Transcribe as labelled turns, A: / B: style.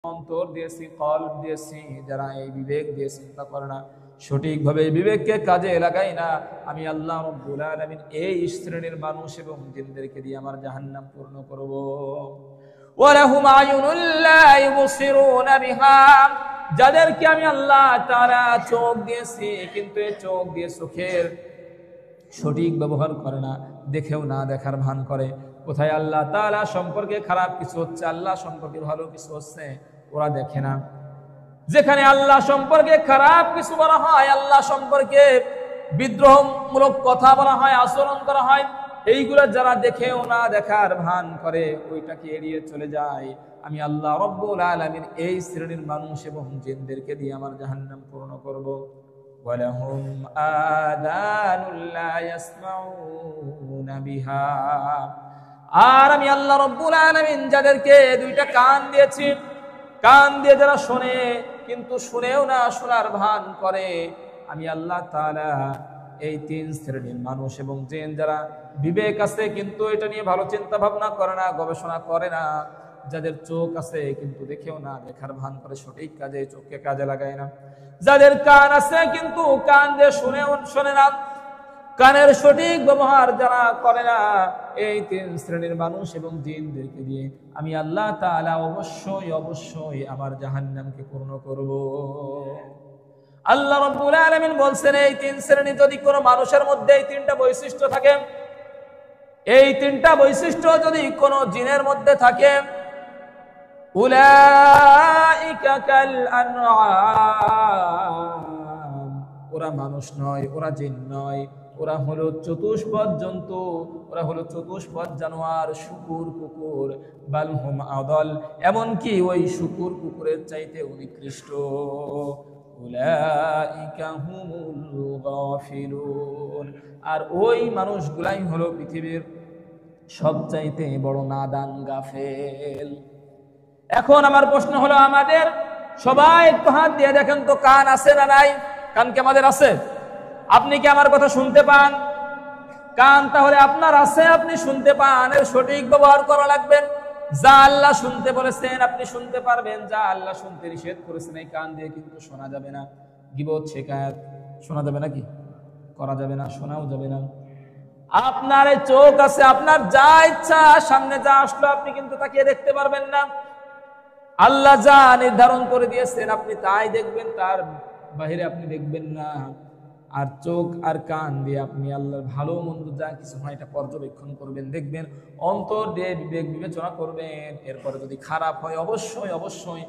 A: অন্তর দিয়েছি, কলব দিয়েছি, যারা এই বিবেক দিয়ে চিন্তা করে না, সঠিকভাবে বিবেককে কাজে লাগাই না, আমি আল্লাহ রাব্বুল আলামিন এই শ্রেণীর মানুষ এবং জিনদেরকে দিয়ে আমার জাহান্নাম পূর্ণ করব। ওয়ালাহুম আয়ুনুল লা ইউবসিরুনা বিহা, যাদেরকে আমি আল্লাহ তাআলা চোখ দিয়েছি, কিন্তু এই চোখ দিয়ে চোখের সঠিক ব্যবহার করে না, দেখেও না দেখার ভান করে। কোথায় আল্লাহ তাআলা সম্পর্কে খারাপ কিছু হচ্ছে, আল্লাহ সম্পর্কে ভালো কিছু হচ্ছে, ওরা দেখে না। যেখানে আল্লাহ সম্পর্কে খারাপ কিছু বলা হয়, আল্লাহ সম্পর্কে বিদ্রোহমূলক কথা বলা হয়, আচরণ করা হয়, এইগুলো যারা দেখেও না দেখার ভান করে, ওইটাকে এড়িয়ে চলে যায়, আমি আল্লাহ রাব্বুল আলামিন এই শ্রেণীর মানুষ এবং জিনদেরকে দিয়ে আমার জাহান্নাম পূর্ণ করব। ওয়ালাহুম আযানুল লা ইয়াসমাউনা বিহা, আর আমি আল্লাহ রাব্বুল আলামিন যাদেরকে দুইটা কান দিয়েছি, কান দিয়ে যারা শোনে কিন্তু শুনেও না, শোনার ভান করে, আমি আল্লাহ তাআলা এই তিন শ্রেণীর মানুষ এবং জিন, যারা বিবেক আছে কিন্তু এটা নিয়ে ভালো চিন্তা ভাবনা করে না, গবেষণা করে না, যাদের চোখ আছে কিন্তু দেখেও না দেখার ভান করে, সঠিক কাজে চোখকে কাজে লাগায় না, যাদের কান আছে কিন্তু কান দিয়ে শোনে না, কানের সঠিক ব্যবহার যারা করে না, এই তিন শ্রেণীর মানুষ এবং জিনদেরকে দিয়ে আমি আল্লাহ তাআলা অবশ্যই অবশ্যই আমার জাহান্নামকে পূর্ণ করব। আল্লাহ রাব্বুল আলামিন বলছেন, এই তিন শ্রেণী যদি কোনো মানুষের মধ্যে এই তিনটা বৈশিষ্ট্য থাকে, এই তিনটা বৈশিষ্ট্য যদি কোনো জিনের মধ্যে থাকে, উলাইকা কাল আনআম, ওরা মানুষ নয়, ওরা জিন নয়, ওরা হলো চতুষ্পদ জন্তু, ওরা হলো চতুষ্পদ জানোয়ার, শুকুর কুকুর, বালহুম আদল, এমনকি ওই শুকুর কুকুরের চাইতে নিকৃষ্ট। উলাইকা হুমুল গাফিলুন, আর ওই মানুষগুলাই হলো পৃথিবীর সবচাইতে বড় নাদান, গাফেল। এখন আমার প্রশ্ন হলো, আমাদের সবাই একটু হাত দিয়ে দেখেন তো, কান আছে না নাই? কান কি আমাদের আছে? আপনি কি আমার কথা শুনতে পান? কান তাহলে আপনার আছে, আপনি শুনতে পান, এর সঠিক ব্যবহার করা লাগবে। যা আল্লাহ শুনতে বলেছেন আপনি শুনতে পারবেন, যা আল্লাহ শুনতে নিষেধ করেছেন এই কান দিয়ে কিন্তু শোনা যাবে না। গীবত শিকায়াত শোনা যাবে নাকি? করা যাবে না, শোনাও যাবে না। আপনার এই চোখ আছে, আপনার যা ইচ্ছা সামনে যা আসলো আপনি কিন্তু তাকিয়ে দেখতে পারবেন না। আল্লাহ যা নির্ধারণ করে দিয়েছেন আপনি তাই দেখবেন, তার বাহিরে আপনি দেখবেন না। আর চোখ আর কান দিয়ে আপনি আল্লাহর ভালো মন্দ যা কিছু হয় এটা পর্যবেক্ষণ করবেন, দেখবেন, অন্তর দিয়ে বিবেক বিবেচনা করবেন। এরপরে যদি খারাপ হয় অবশ্যই অবশ্যই